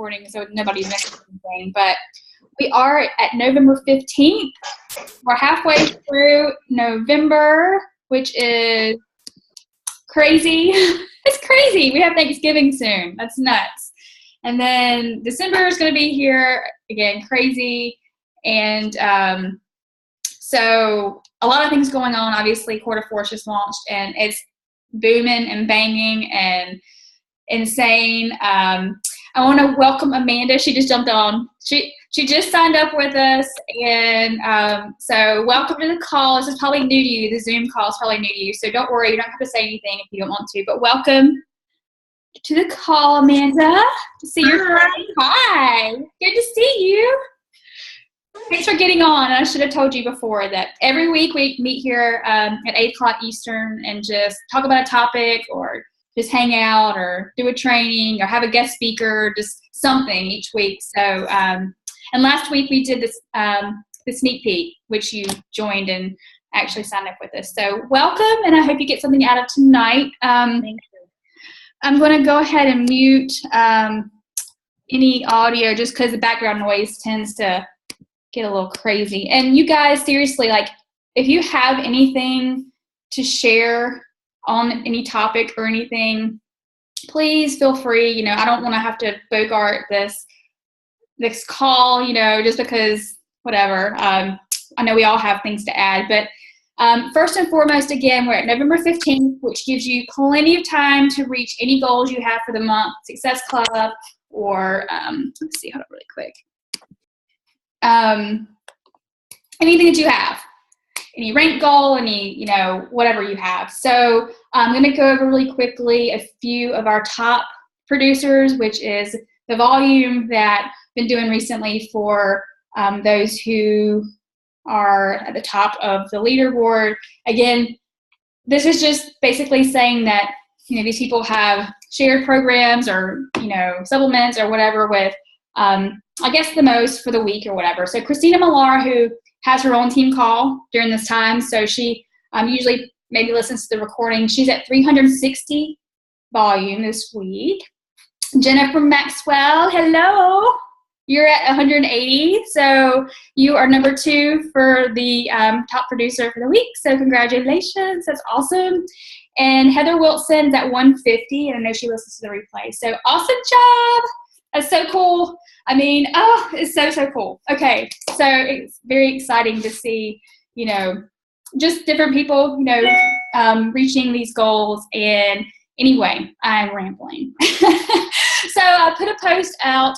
recording so nobody misses anything. But we are at November 15th. We're halfway through November, which is crazy. It's crazy. We have Thanksgiving soon. That's nuts. And then December is going to be here again, crazy. And so a lot of things going on. Obviously, Quarter Force just launched, and it's booming and banging and insane. I want to welcome Amanda. She just jumped on. She just signed up with us, and so welcome to the call. This is probably new to you. The Zoom call is probably new to you, so don't worry. You don't have to say anything if you don't want to, but welcome to the call, Amanda. To see your friend. Hi. Good to see you. Thanks for getting on. I should have told you before that every week we meet here at 8 o'clock Eastern and just talk about a topic or just hang out or do a training or have a guest speaker, just something each week. So, and last week we did this, the sneak peek, which you joined and actually signed up with us. So welcome, and I hope you get something out of tonight. Thank you. I'm going to go ahead and mute any audio just because the background noise tends to get a little crazy. And you guys, seriously, like, if you have anything to share on any topic or anything, please feel free. I don't want to have to bogart this call, just because whatever. I know we all have things to add, but first and foremost, again, we're at November 15th, which gives you plenty of time to reach any goals you have for the month, Success Club, or let's see, hold on really quick. Anything that you have. Any rank goal, any, whatever you have. So I'm going to go over really quickly a few of our top producers, which is the volume that I've been doing recently for those who are at the top of the leaderboard. Again, this is just basically saying that, these people have shared programs or, supplements or whatever with, I guess, the most for the week or whatever. So Christina Millar, who has her own team call during this time. So she usually maybe listens to the recording. She's at 360 volume this week. Jennifer Maxwell, hello. You're at 180. So you are number 2 for the top producer for the week. So congratulations. That's awesome. And Heather Wilson's at 150. And I know she listens to the replay. So awesome job. That's so cool. I mean, it's so cool. Okay, so it's very exciting to see, just different people, reaching these goals. And anyway, I'm rambling. So I put a post out,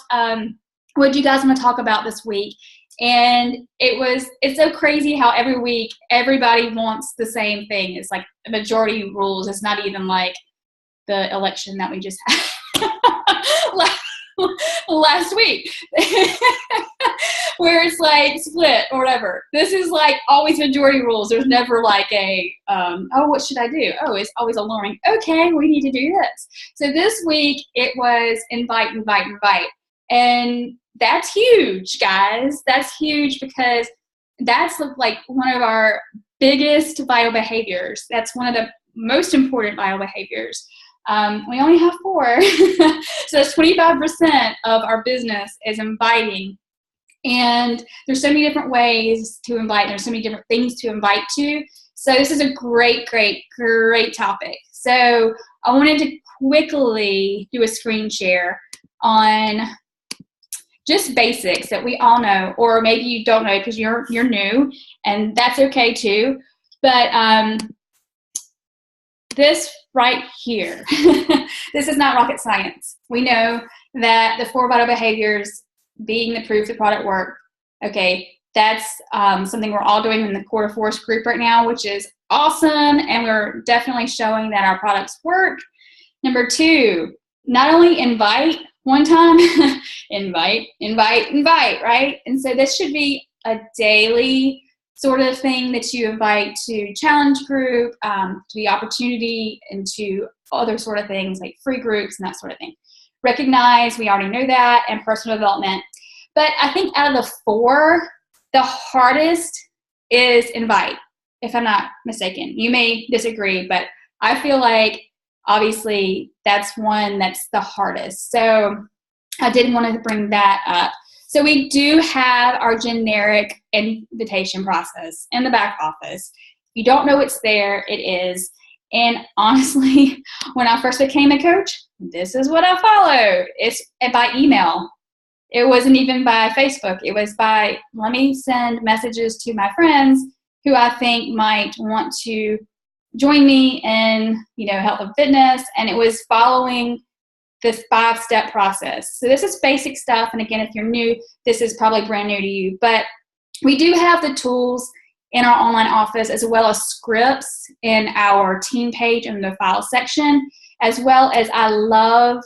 what do you guys want to talk about this week? And it's so crazy how every week everybody wants the same thing. It's like the majority rules. It's not even like the election that we just had. Last week where it's like split or whatever. This is like always majority rules. There's never like a what should I do? It's always a learning. Okay, we need to do this. So this week it was invite. And that's huge, guys. That's huge because that's like one of our biggest vital behaviors. That's one of the most important vital behaviors. We only have 4. So that's 25% of our business is inviting. And there's so many different ways to invite. There's so many different things to invite to. So this is a great topic. So I wanted to quickly do a screen share on just basics that we all know, or maybe you don't know because you're new, and that's okay too. But this right here, this is not rocket science. We know that the 4 vital behaviors being the proof the product worked. Okay, that's something we're all doing in the Quarter Force group right now, which is awesome, and we're definitely showing that our products work. Number 2, not only invite one time, invite, right? And so this should be a daily sort of thing that you invite to challenge group, to the opportunity, and to other sort of things like free groups and that sort of thing. Recognize, we already know that, and personal development. But I think out of the 4, the hardest is invite, if I'm not mistaken. You may disagree, but I feel like obviously that's one that's the hardest. So I did want to bring that up. So we do have our generic invitation process in the back office. If you don't know it's there, it is. And honestly, when I first became a coach, this is what I followed. It's by email. It wasn't even by Facebook. It was by, let me send messages to my friends who I think might want to join me in, health and fitness. And it was following this 5-step process. So this is basic stuff. And again, if you're new, this is probably brand new to you. But we do have the tools in our online office, as well as scripts in our team page in the file section, as well as I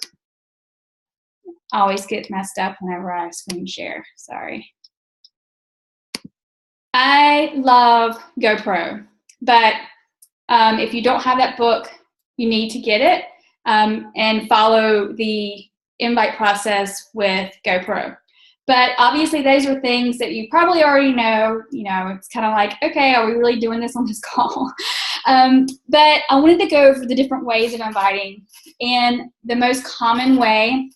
always get messed up whenever I screen share. Sorry. I love GoPro, but if you don't have that book, you need to get it and follow the invite process with GoPro. But obviously, those are things that you probably already know. It's kind of like, okay, are we really doing this on this call? But I wanted to go over the different ways of inviting. And the most common way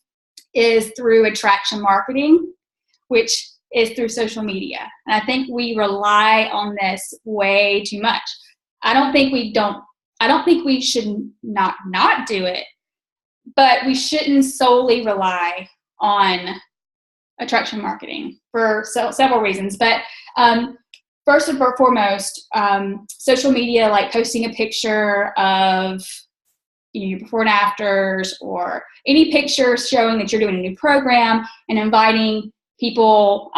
is through attraction marketing, which is through social media. And I think we rely on this way too much. I don't think we should not do it, but we shouldn't solely rely on attraction marketing for several reasons. But first and foremost, social media, like posting a picture of your before and afters, or any picture showing that you're doing a new program and inviting people,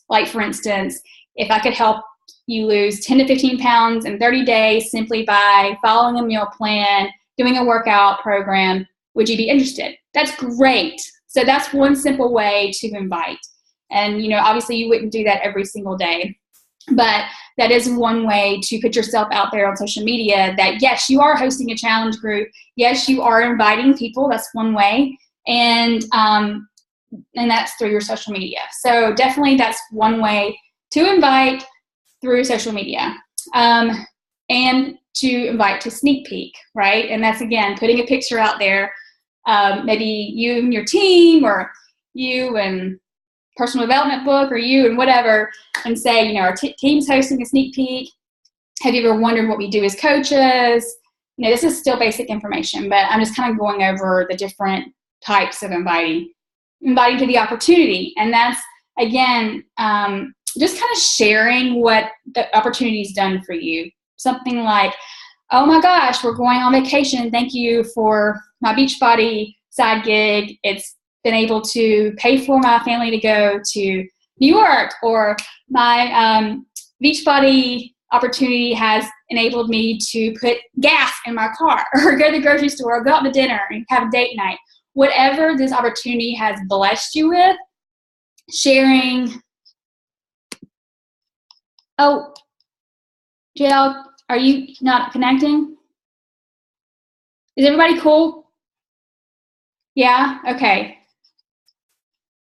like for instance, if I could help you lose 10 to 15 pounds in 30 days simply by following a meal plan, doing a workout program, would you be interested? That's great. So that's one simple way to invite. And, obviously you wouldn't do that every single day, but that is one way to put yourself out there on social media that, yes, you are hosting a challenge group. Yes, you are inviting people. That's one way. And that's through your social media. So definitely that's one way to invite through social media. And to invite to sneak peek, right? And that's, again, putting a picture out there. Maybe you and your team, or you and personal development book, or you and whatever, and say, our team's hosting a sneak peek. Have you ever wondered what we do as coaches? This is still basic information, but I'm just kind of going over the different types of inviting to the opportunity. And that's, again, just kind of sharing what the opportunity's done for you. Something like, oh my gosh, we're going on vacation. Thank you for my Beachbody side gig. It's been able to pay for my family to go to New York, or my Beachbody opportunity has enabled me to put gas in my car, or go to the grocery store, or go out to dinner and have a date night. Whatever this opportunity has blessed you with, sharing. Oh, JL, are you not connecting? Is everybody cool? Yeah? Okay.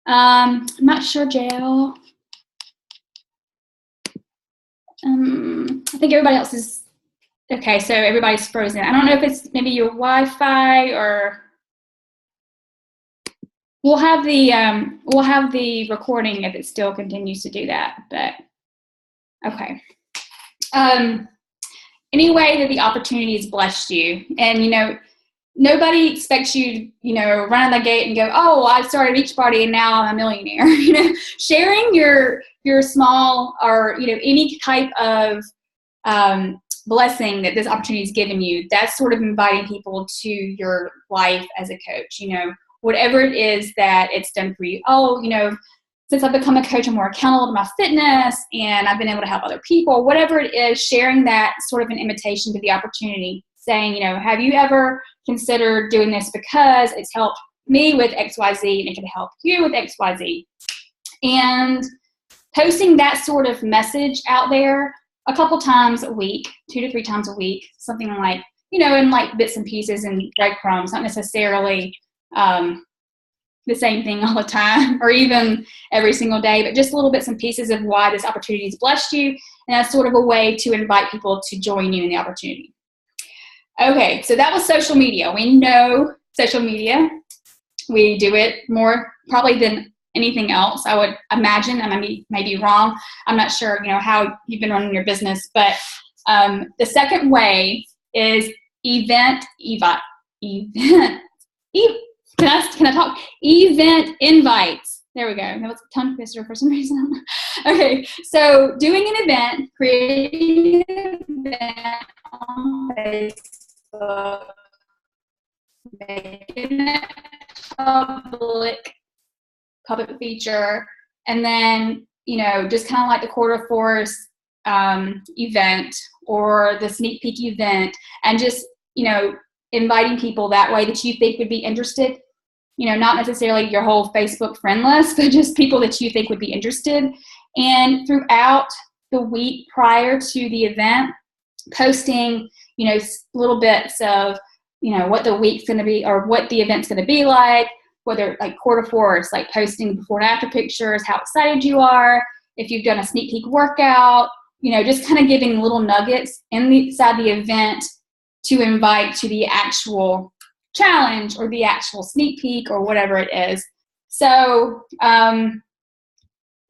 I'm not sure, JL. I think everybody else is okay. So everybody's frozen. I don't know if it's maybe your Wi-Fi, or we'll have the recording if it still continues to do that. But okay. Any way that the opportunity has blessed you, and nobody expects you, run out the gate and go, oh, I started Beachbody and now I'm a millionaire. Sharing your small, or any type of blessing that this opportunity has given you, that's sort of inviting people to your life as a coach. Whatever it is that it's done for you. Oh, since I've become a coach, I'm more accountable to my fitness, and I've been able to help other people. Whatever it is, sharing that sort of an invitation to the opportunity, saying, have you ever considered doing this because it's helped me with XYZ and it can help you with XYZ. And posting that sort of message out there a couple times a week, 2 to 3 times a week, something like, in like bits and pieces and breadcrumbs, not necessarily the same thing all the time, or even every single day, but just little bits and pieces of why this opportunity has blessed you. And that's sort of a way to invite people to join you in the opportunity. Okay, so that was social media. We know social media. We do it more probably than anything else, I would imagine. I may be wrong. I'm not sure, how you've been running your business, but the second way is event can I talk? Event invites. There we go. That was a tongue twister for some reason. Okay, so doing an event, creating an event on Facebook, making it public feature, and then, just kind of like the quarter force event or the sneak peek event, and just, inviting people that way that you think would be interested, not necessarily your whole Facebook friend list, but just people that you think would be interested. And throughout the week prior to the event, posting, little bits of, what the week's going to be or what the event's going to be like, whether like quarter force, like posting before and after pictures, how excited you are, if you've done a sneak peek workout, just kind of giving little nuggets inside the event to invite to the actual challenge or the actual sneak peek or whatever it is. So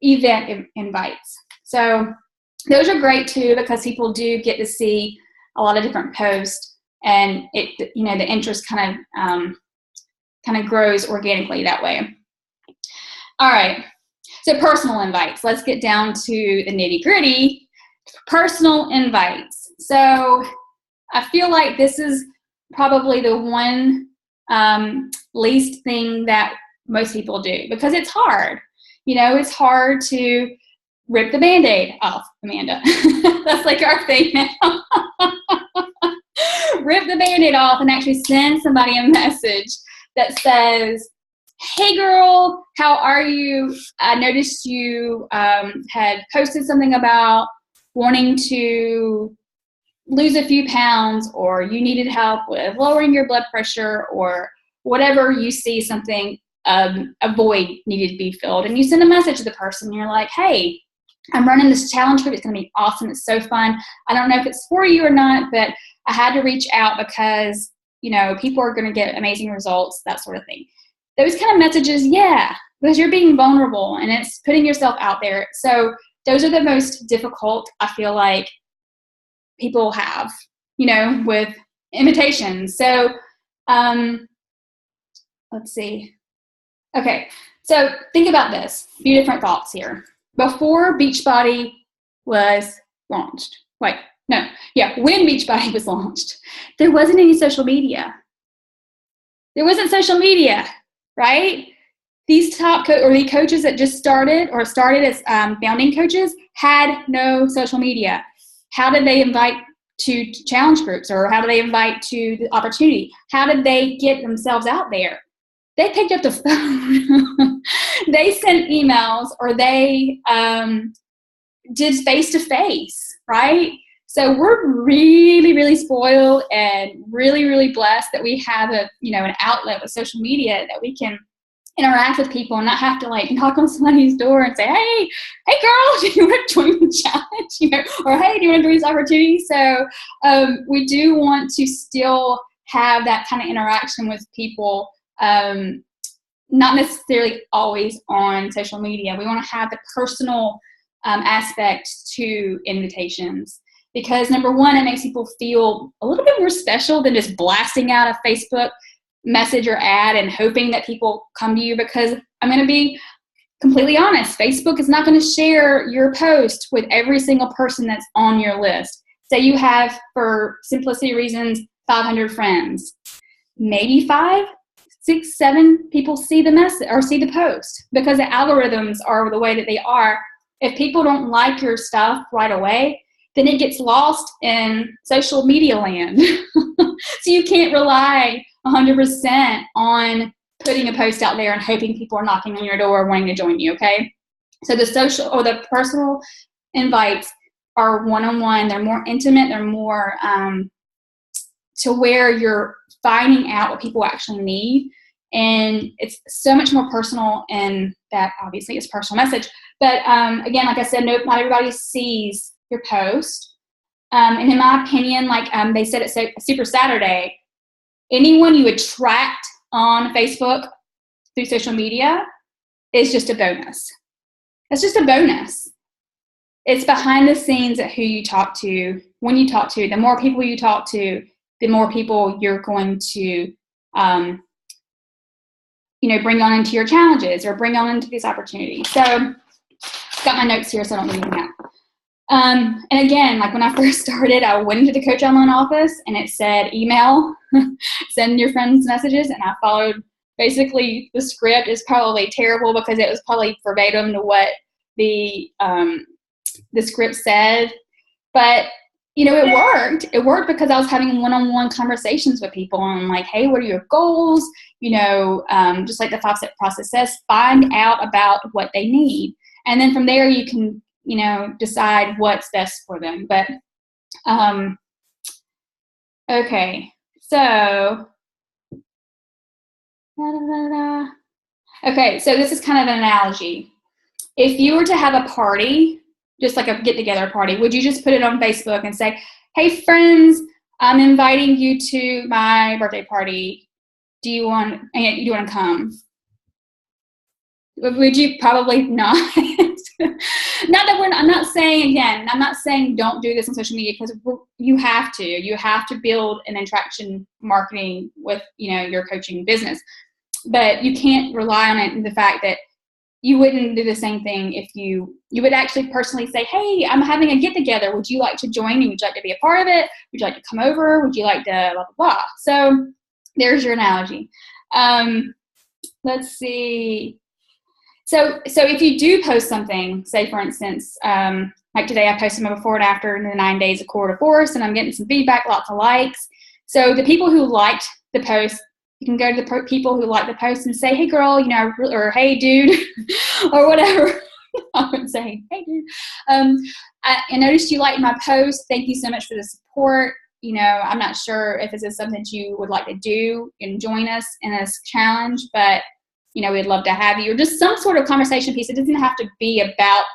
event invites. So those are great too, because people do get to see a lot of different posts, and it, the interest kind of grows organically that way. All right. So personal invites. Let's get down to the nitty gritty. Personal invites. So I feel like this is probably the one least thing that most people do, because it's hard. It's hard to rip the Band-Aid off, Amanda. That's like our thing now. Rip the Band-Aid off and actually send somebody a message that says, hey girl, how are you? I noticed you had posted something about wanting to lose a few pounds, or you needed help with lowering your blood pressure, or whatever you see something, a void needed to be filled. And you send a message to the person, and you're like, hey, I'm running this challenge group. It's going to be awesome. It's so fun. I don't know if it's for you or not, but I had to reach out because, people are going to get amazing results, that sort of thing. Those kind of messages, yeah, because you're being vulnerable and it's putting yourself out there. So those are the most difficult, I feel like, people have, with invitations. So let's see. Okay, so think about this. A few different thoughts here. Before Beachbody was launched, when Beachbody was launched, there wasn't any social media. There wasn't social media, right? These top the coaches that just started as founding coaches had no social media. How did they invite to challenge groups, or how do they invite to the opportunity? How did they get themselves out there? They picked up the phone. They sent emails, or they did face-to-face, right? So we're really, really spoiled and really, really blessed that we have an outlet with social media that we can interact with people and not have to like knock on somebody's door and say, hey girl, do you want to join the challenge? Or hey, do you want to join this opportunity? So we do want to still have that kind of interaction with people, not necessarily always on social media. We want to have the personal aspect to invitations, because number one, it makes people feel a little bit more special than just blasting out a Facebook message or ad and hoping that people come to you. Because I'm going to be completely honest, Facebook is not going to share your post with every single person that's on your list. Say you have, for simplicity reasons, 500 friends. Maybe 5, 6, 7 people see the message or see the post, because the algorithms are the way that they are. If people don't like your stuff right away, then it gets lost in social media land. So you can't rely 100% on putting a post out there and hoping people are knocking on your door wanting to join you, okay? So the social or the personal invites are one-on-one. They're more intimate. They're more to where you're finding out what people actually need. And it's so much more personal, and that obviously is personal message. But again, like I said, not everybody sees your post. And in my opinion, like they said at Super Saturday, anyone you attract on Facebook through social media is just a bonus. It's just a bonus. It's behind the scenes at who you talk to, when you talk to. The more people you talk to, the more people you're going to, bring on into your challenges or bring on into these opportunities. So, got my notes here so I don't leave anything out. And again, like when I first started, I went into the Coach Online office and it said email, send your friends messages, and I followed basically the script. Is probably terrible because it was probably verbatim to what the script said, but it worked. It worked because I was having one-on-one conversations with people and I'm like, hey, what are your goals? Just like the 5-step process says, find out about what they need. And then from there you can, decide what's best for them. But, okay. So, okay. So this is kind of an analogy. If you were to have a party, just like a get-together party, would you just put it on Facebook and say, hey, friends, I'm inviting you to my birthday party. Do you want to come? Would you? Probably not. I'm not saying don't do this on social media, because you have to build an attraction marketing with, your coaching business, but you can't rely on it in the fact that you wouldn't do the same thing if you would actually personally say, hey, I'm having a get together. Would you like to join me? Would you like to be a part of it? Would you like to come over? Would you like to blah, blah, blah? So there's your analogy. Let's see. So if you do post something, say for instance, like today I posted my before and after in the 9 days of Core to Force, and I'm getting some feedback, lots of likes. So the people who liked the post, you can go to the people who like the post and say, hey girl, or hey dude, or whatever. I would say, hey dude, I noticed you liked my post. Thank you so much for the support. I'm not sure if this is something that you would like to do and join us in this challenge, but we'd love to have you, or just some sort of conversation piece. It doesn't have to be about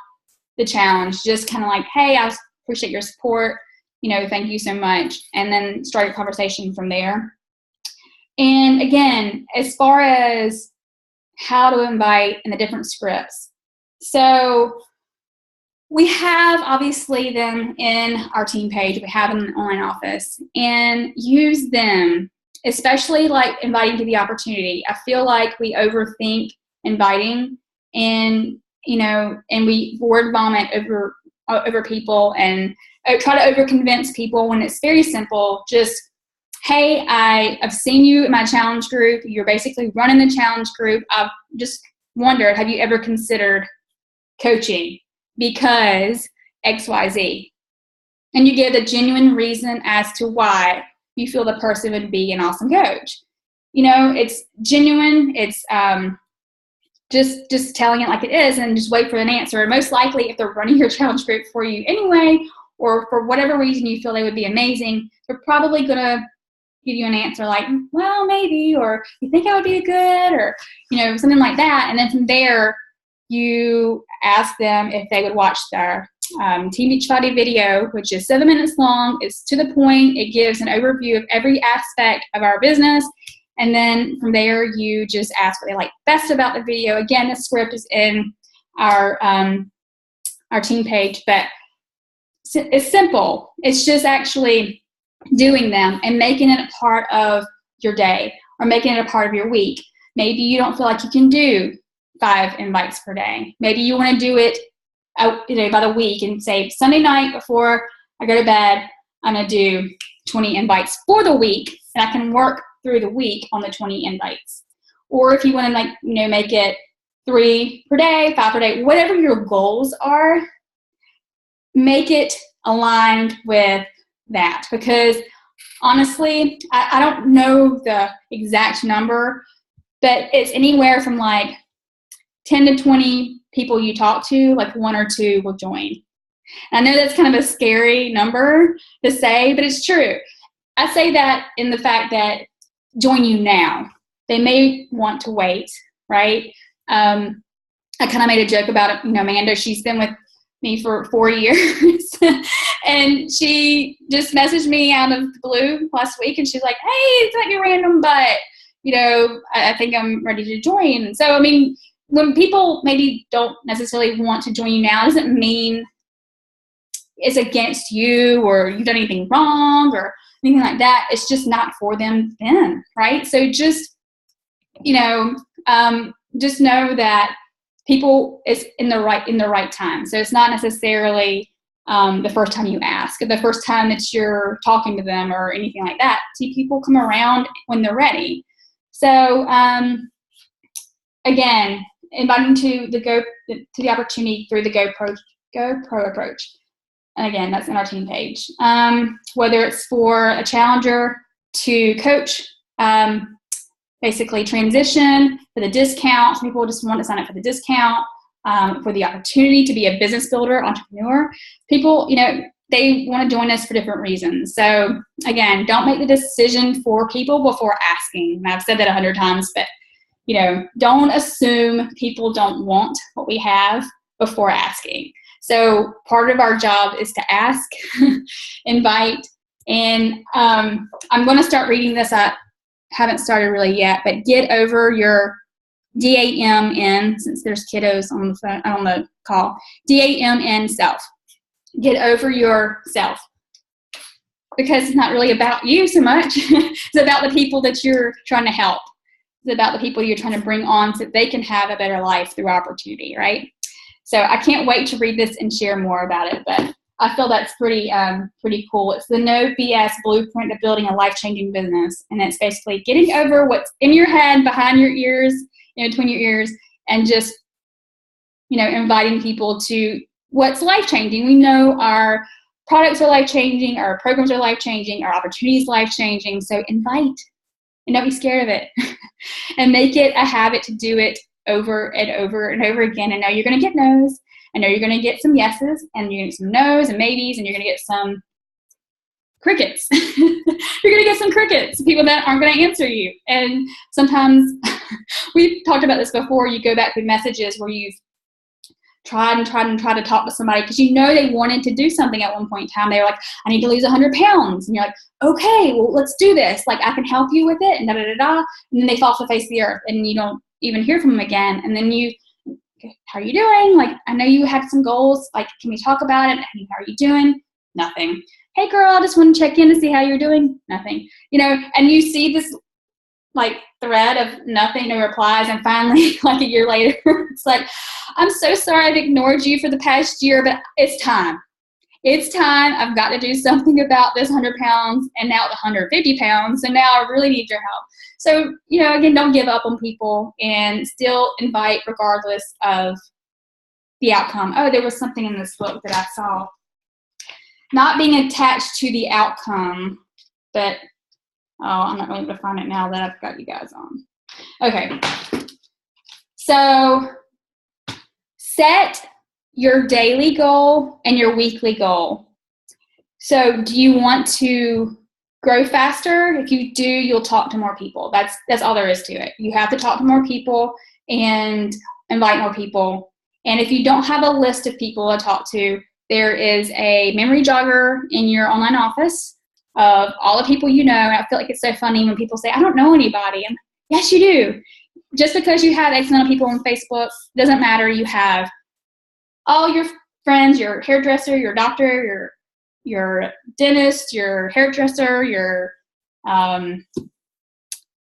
the challenge, just kind of like, hey, I appreciate your support. Thank you so much. And then start a conversation from there. And again, as far as how to invite and the different scripts. So we have obviously them in our team page. We have them in the online office, and use them, especially like inviting to the opportunity. I feel like we overthink inviting, and and we word vomit over people and try to over convince people when it's very simple. Just, hey, I've seen you in my challenge group. You're basically running the challenge group. I've just wondered, have you ever considered coaching? Because XYZ. And you give a genuine reason as to why you feel the person would be an awesome coach. It's genuine. It's just telling it like it is, and just wait for an answer. And most likely, if they're running your challenge group for you anyway, or for whatever reason you feel they would be amazing, they're probably going to give you an answer like, well, maybe, or you think I would be good, or, something like that. And then from there, you ask them if they would watch their Team Beachbody video, which is 7 minutes long. It's to the point. It gives an overview of every aspect of our business. And then from there, you just ask what they like best about the video. Again, the script is in our team page, but it's simple. It's just actually doing them and making it a part of your day, or making it a part of your week. Maybe you don't feel like you can do 5 invites per day. Maybe you want to do it by the week and say, Sunday night before I go to bed, I'm going to do 20 invites for the week, and I can work through the week on the 20 invites. Or if you want to make it 3 per day, 5 per day, whatever your goals are, make it aligned with that. Because honestly, I don't know the exact number, but it's anywhere from like 10 to 20 people you talk to, like 1 or 2 will join. And I know that's kind of a scary number to say, but it's true. I say that in the fact that join you now. They may want to wait, right? I kind of made a joke about it. Amanda, she's been with me for 4 years, and she just messaged me out of the blue last week, and she's like, hey, it's like a random, but I think I'm ready to join. So, I mean, when people maybe don't necessarily want to join you now, doesn't mean it's against you or you've done anything wrong or anything like that. It's just not for them then, right? So just, just know that people is in the right time. So it's not necessarily the first time you ask, or the first time that you're talking to them or anything like that. See, people come around when they're ready. So again, inviting to the opportunity through the GoPro approach. And again, that's in our team page. Whether it's for a challenger to coach, basically transition for the discount. Some people just want to sign up for the discount, for the opportunity to be a business builder, entrepreneur. People, they want to join us for different reasons. So again, don't make the decision for people before asking. And I've said that 100 times, but don't assume people don't want what we have before asking. So part of our job is to ask, invite, and I'm going to start reading this up. Haven't started really yet, but get over your DAMN, since there's kiddos on the call. DAMN self. Get over yourself, because it's not really about you so much. It's about the people that you're trying to help. It's about the people you're trying to bring on so that they can have a better life through opportunity, right? So I can't wait to read this and share more about it, but I feel that's pretty cool. It's the No BS blueprint of building a life-changing business. And it's basically getting over what's in your head, behind your ears, between your ears, and just, inviting people to what's life-changing. We know our products are life-changing, our programs are life-changing, our opportunities life-changing. So invite, and don't be scared of it. And make it a habit to do it over and over and over again. And know you're going to get no's. I know you're going to get some yeses, and you're going to get some no's and maybes, and you're going to get some crickets. You're going to get some crickets, people that aren't going to answer you. And sometimes, we've talked about this before, you go back through messages where you've tried to talk to somebody because they wanted to do something at one point in time. They were like, I need to lose 100 pounds. And you're like, okay, well, let's do this. Like, I can help you with it, and da-da-da-da. And then they fall off the face of the earth, and you don't even hear from them again. And then how are you doing? Like, I know you had some goals. Like, can we talk about it? How are you doing? Nothing. Hey, girl, I just want to check in to see how you're doing. Nothing. And you see this, thread of nothing, no replies, and finally, a year later, it's like, I'm so sorry I've ignored you for the past year, but it's time. It's time. I've got to do something about this 100 pounds, and now it's 150 pounds, and now I really need your help. So, again, don't give up on people, and still invite regardless of the outcome. Oh, there was something in this book that I saw. Not being attached to the outcome, but, I'm not going to find it now that I've got you guys on. Okay. So, set your daily goal and your weekly goal. So, do you want to grow faster? If you do, you'll talk to more people. That's all there is to it. You have to talk to more people and invite more people. And if you don't have a list of people to talk to, there is a memory jogger in your online office of all the people you know. And I feel like it's so funny when people say, I don't know anybody. And yes, you do. Just because you have X amount of people on Facebook doesn't matter. You have all your friends, your hairdresser, your doctor, your dentist, your hairdresser, your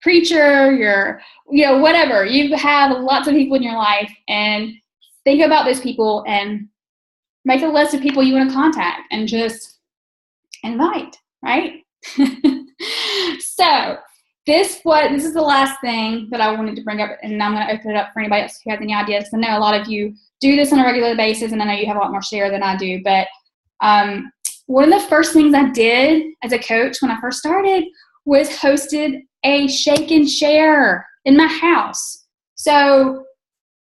preacher, your, whatever. You have lots of people in your life, and think about those people and make a list of people you want to contact and just invite, right? So this is the last thing that I wanted to bring up, and I'm going to open it up for anybody else who has any ideas. I know a lot of you do this on a regular basis, and I know you have a lot more share than I do, but one of the first things I did as a coach when I first started was hosted a shake and share in my house. So,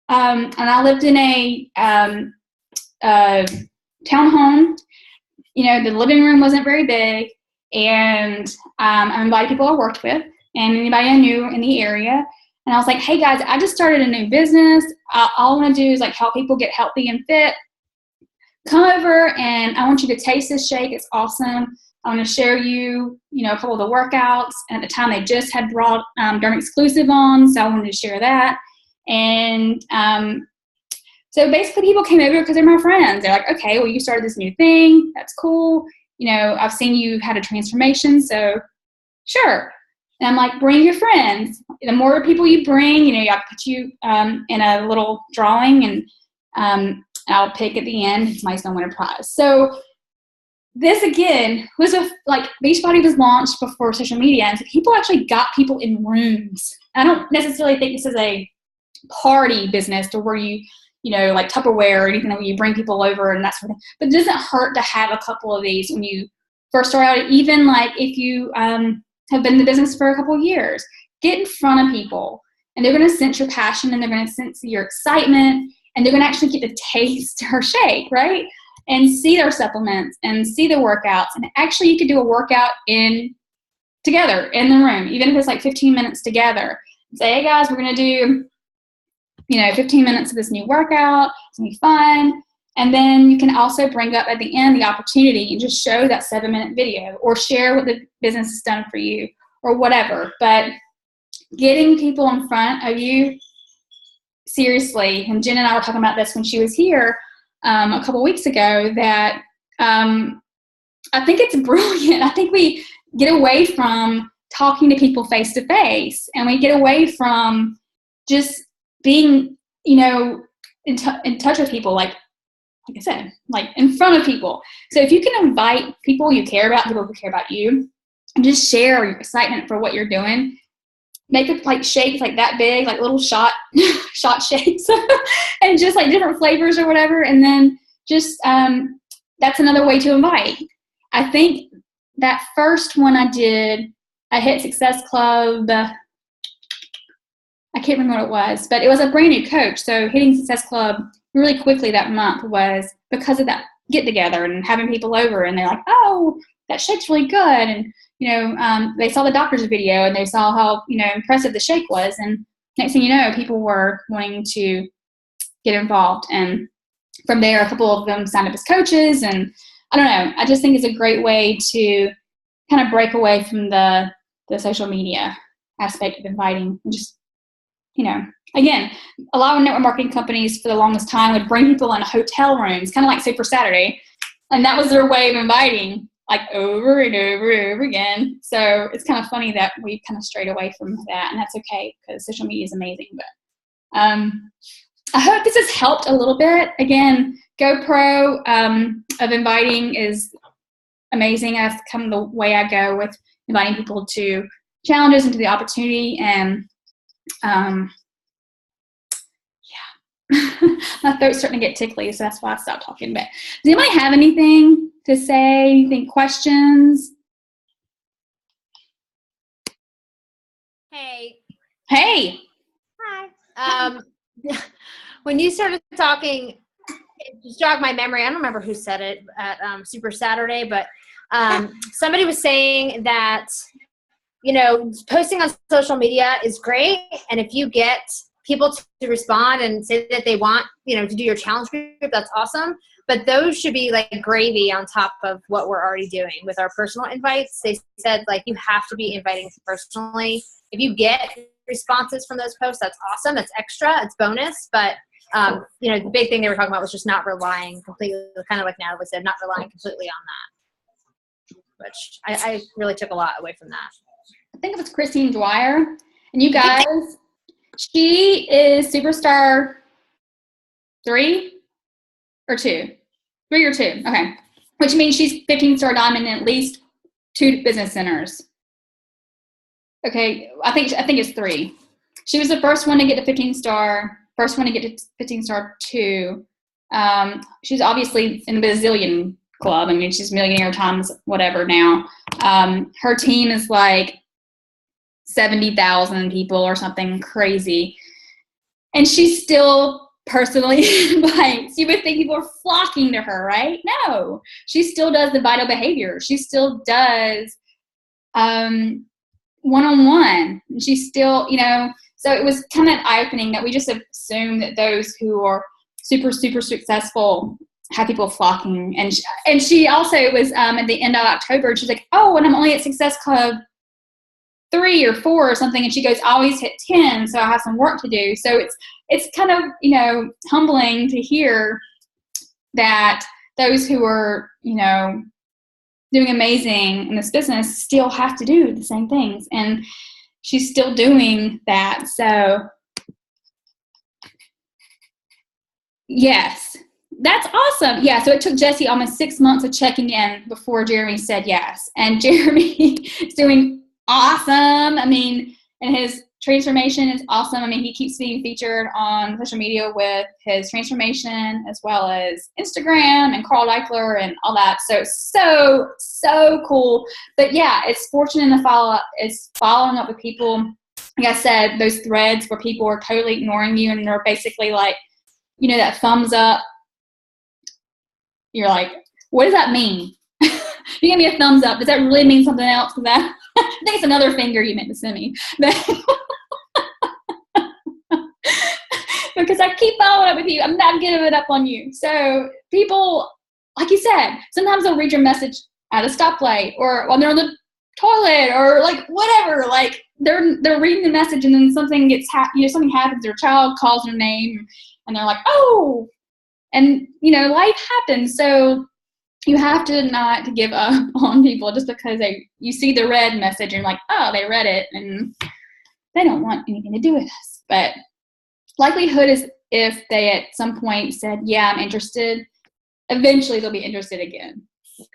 and I lived in a townhome. The living room wasn't very big, and I invited people I worked with and anybody I knew in the area. And I was like, hey guys, I just started a new business. All I want to do is help people get healthy and fit. Come over, and I want you to taste this shake. It's awesome. I'm going to share you, a couple of the workouts. And at the time, they just had brought Derm Exclusive on, so I wanted to share that. And so basically, people came over because they're my friends. They're like, okay, well, you started this new thing. That's cool. I've seen you had a transformation, so sure. And I'm like, bring your friends. The more people you bring, I'll put you in a little drawing, and I'll pick at the end somebody's going to win a prize. So this, again, was Beachbody was launched before social media, and so people actually got people in rooms. I don't necessarily think this is a party business to where you like Tupperware or anything, where you bring people over and that sort of thing. But it doesn't hurt to have a couple of these when you first start out. Even like if you have been in the business for a couple of years, get in front of people, and they're going to sense your passion, and they're going to sense your excitement, and they're going to actually get to taste her shake, right? And see their supplements and see the workouts. And actually, you could do a workout together in the room, even if it's like 15 minutes together. Say, hey guys, we're going to do 15 minutes of this new workout. It's going to be fun. And then you can also bring up at the end the opportunity and just show that 7-minute video, or share what the business has done for you, or whatever. But getting people in front of you, seriously, and Jen and I were talking about this when she was here a couple weeks ago, that I think it's brilliant. I think we get away from talking to people face to face, and we get away from just being, in touch with people, like I said, like in front of people. So if you can invite people you care about, people who care about you, and just share your excitement for what you're doing, make it like shakes like that big, like little shot shakes, and just like different flavors or whatever. And then just, that's another way to invite. I think that first one I did, I hit Success Club, I can't remember what it was, but it was a brand new coach. So hitting Success Club really quickly that month was because of that get together and having people over, and they're like, oh, that shake's really good. And, they saw the doctor's video, and they saw how, impressive the shake was. And next thing you know, people were wanting to get involved. And from there, a couple of them signed up as coaches. And I don't know, I just think it's a great way to kind of break away from the social media aspect of inviting, and just, again, a lot of network marketing companies for the longest time would bring people in hotel rooms, kind of like Super Saturday. And that was their way of inviting, like over and over and over again. So it's kind of funny that we kind of strayed away from that, and that's okay because social media is amazing. But I hope this has helped a little bit. Again, GoPro of inviting is amazing. That's kind of the way I go with inviting people to challenges and to the opportunity. And my throat's starting to get tickly, so that's why I stopped talking. But does anybody have anything to say? Anything, questions? Hey. Hi. When you started talking, it just jogged my memory. I don't remember who said it at Super Saturday, but somebody was saying that, posting on social media is great. And if you get people to respond and say that they want, to do your challenge group, that's awesome. But those should be like gravy on top of what we're already doing with our personal invites. They said, like, you have to be inviting personally. If you get responses from those posts, that's awesome. That's extra. It's bonus. But, the big thing they were talking about was just not relying completely, kind of like Natalie said, not relying completely on that, which I really took a lot away from that. I think it was Christine Dwyer. And you guys, she is Superstar 3 or 2? 3 or 2. Okay. Which means she's 15-star diamond in at least 2 business centers. Okay. I think it's 3. She was the first one to get to 15-star, first one to get to 15-star 2. She's obviously in the bazillion club. I mean, she's millionaire times whatever now. Her team is like 70,000 people or something crazy. And she's still personally invites. You would think people are flocking to her, right? No. She still does the vital behavior. She still does one-on-one. She still, so it was kind of eye-opening that we just assume that those who are super, super successful have people flocking. And she also was at the end of October, she's like, oh, and I'm only at Success Club 3 or 4 or something. And she goes, I always hit 10, so I have some work to do. So it's kind of, you know, humbling to hear that those who are, you know, doing amazing in this business still have to do the same things. And she's still doing that. So yes, that's awesome. Yeah, so it took Jesse almost 6 months of checking in before Jeremy said yes. And Jeremy is doing awesome. I mean, and his transformation is awesome. I mean, he keeps being featured on social media with his transformation as well as Instagram and Carl Eichler and all that. So, so cool. But yeah, it's fortunate in the follow-up is following up with people. Like I said, those threads where people are totally ignoring you and they're basically like, you know, that thumbs up. You're like, what does that mean? You give me a thumbs up. Does that really mean something else? Because I think it's another finger you meant to send me. Because I keep following up with you. I'm not giving it up on you. So people, like you said, sometimes they'll read your message at a stoplight or when they're on the toilet or like whatever. Like they're reading the message and then something something happens. Their child calls their name and they're like, oh, and you know, life happens. So you have to not give up on people just because you see the red message and you're like, oh, they read it and they don't want anything to do with us. But likelihood is if they at some point said, yeah, I'm interested, eventually they'll be interested again.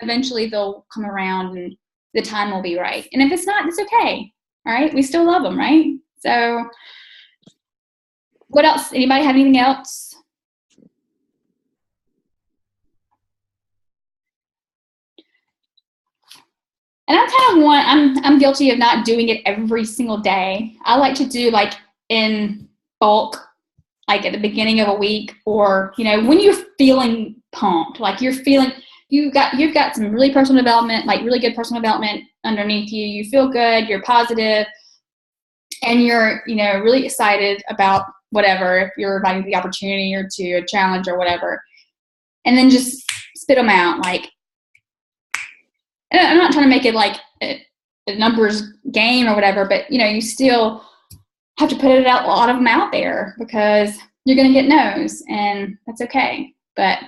Eventually they'll come around and the time will be right. And if it's not, it's okay. All right. We still love them, right? So what else? Anybody have anything else? And I'm guilty of not doing it every single day. I like to do like in bulk, like at the beginning of a week, or you know, when you're feeling pumped, like you've got some really personal development, like really good personal development underneath you. You feel good, you're positive, and you're, you know, really excited about whatever, if you're inviting the opportunity or to a challenge or whatever. And then just spit them out, like, and I'm not trying to make it like a numbers game or whatever, but you know, you still have to put a lot of them out there because you're going to get no's, and that's okay. But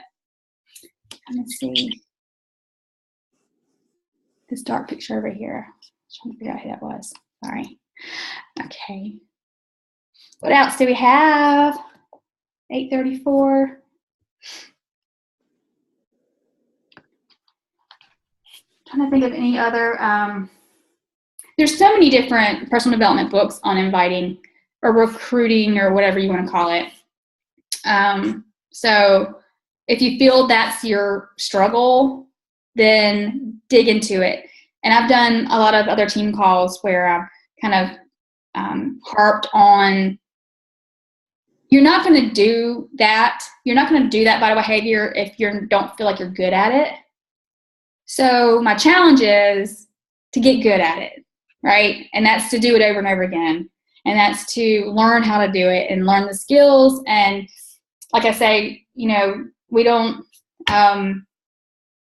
let's see this dark picture over here. I'm trying to figure out who that was. Sorry. Okay. What else do we have? 8:34. Trying to think of any other. There's so many different personal development books on inviting or recruiting or whatever you want to call it. So if you feel that's your struggle, then dig into it. And I've done a lot of other team calls where I've kind of harped on, you're not going to do that. You're not going to do that vital behavior if you don't feel like you're good at it. So my challenge is to get good at it, right? And that's to do it over and over again. And that's to learn how to do it and learn the skills. And like I say, you know, we don't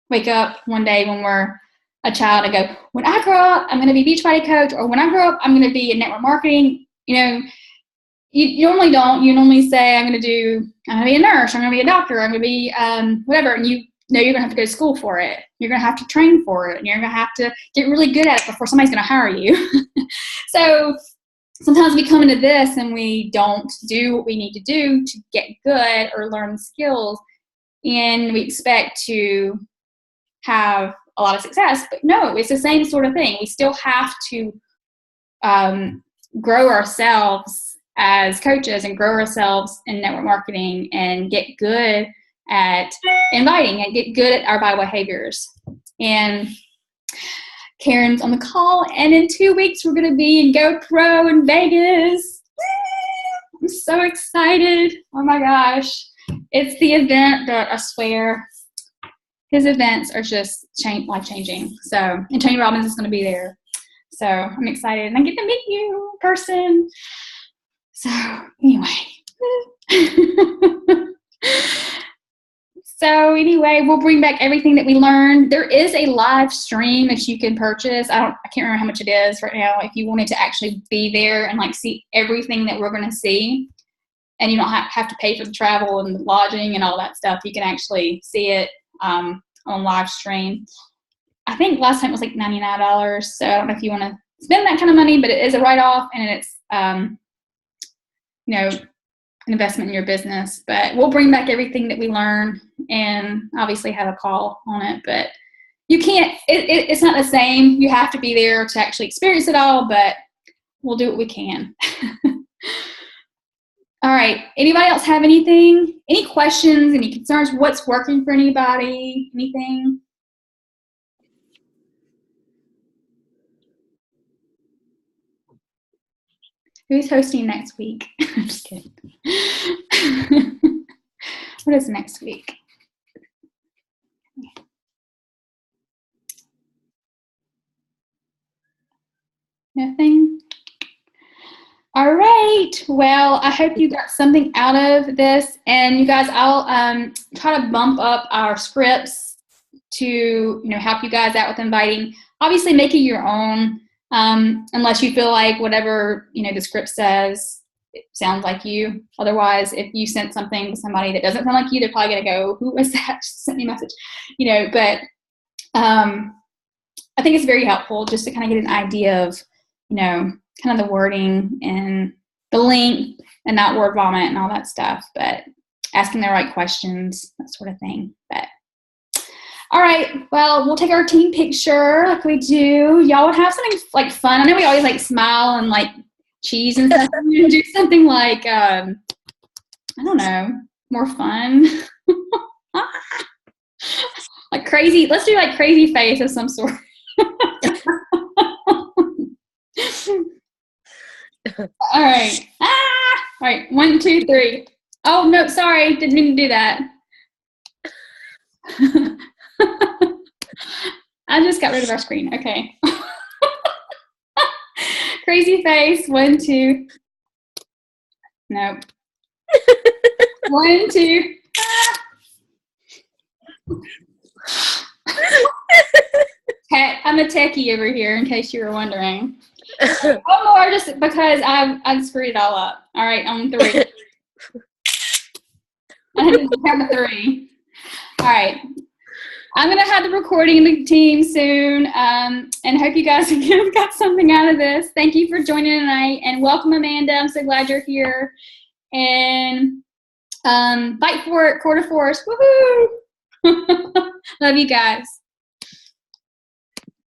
wake up one day when we're a child and go, when I grow up, I'm going to be a Beachbody coach, or when I grow up, I'm going to be in network marketing. You know, you normally don't. You normally say, I'm going to be a nurse, I'm going to be a doctor, I'm going to be whatever. And you know you're going to have to go to school for it. You're going to have to train for it. And you're going to have to get really good at it before somebody's going to hire you. So sometimes we come into this and we don't do what we need to do to get good or learn skills. And we expect to have a lot of success. But no, it's the same sort of thing. We still have to grow ourselves as coaches and grow ourselves in network marketing and get good at inviting and get good at our vital behaviors. And Karen's on the call, and in 2 weeks we're going to be in GoPro in Vegas. I'm so excited. Oh my gosh. It's the event that I swear his events are just life-changing. So, and Tony Robbins is going to be there. So I'm excited, and I get to meet you in person. So anyway. So anyway, we'll bring back everything that we learned. There is a live stream that you can purchase. I can't remember how much it is right now. If you wanted to actually be there and like see everything that we're going to see, and you don't have to pay for the travel and the lodging and all that stuff, you can actually see it on live stream. I think last time it was like $99. So I don't know if you want to spend that kind of money, but it is a write-off, and it's an investment in your business. But we'll bring back everything that we learn and obviously have a call on it. But you can't, it's not the same. You have to be there to actually experience it all, but we'll do what we can. All right. Anybody else have anything? Any questions, any concerns? What's working for anybody? Anything? Who's hosting next week? I'm just kidding. What is next week? Nothing? All right. Well, I hope you got something out of this. And you guys, I'll try to bump up our scripts to help you guys out with inviting. Obviously, make it your own. Unless you feel like whatever the script says, it sounds like you. Otherwise, if you sent something to somebody that doesn't sound like you, they're probably gonna go, "Who was that? Just sent me a message," But I think it's very helpful just to kind of get an idea of kind of the wording and the length and not word vomit and all that stuff. But asking the right questions, that sort of thing. But all right, well, we'll take our team picture like we do. Y'all would have something like fun. I know we always like smile and like cheese and stuff. We do something like, I don't know, more fun. Like crazy. Let's do like crazy face of some sort. All right. All right, 1, 2, 3. Oh, no, sorry. Didn't mean to do that. I just got rid of our screen. Okay. Crazy face. 1, 2. Nope. 1, 2. I'm a techie over here, in case you were wondering. One more, just because I screwed it all up. All right, on 3. I had to count to 3. All right. I'm going to have the recording in the team soon, and hope you guys got something out of this. Thank you for joining tonight, and welcome, Amanda. I'm so glad you're here. And fight for it, quarter force. Woohoo! Love you guys.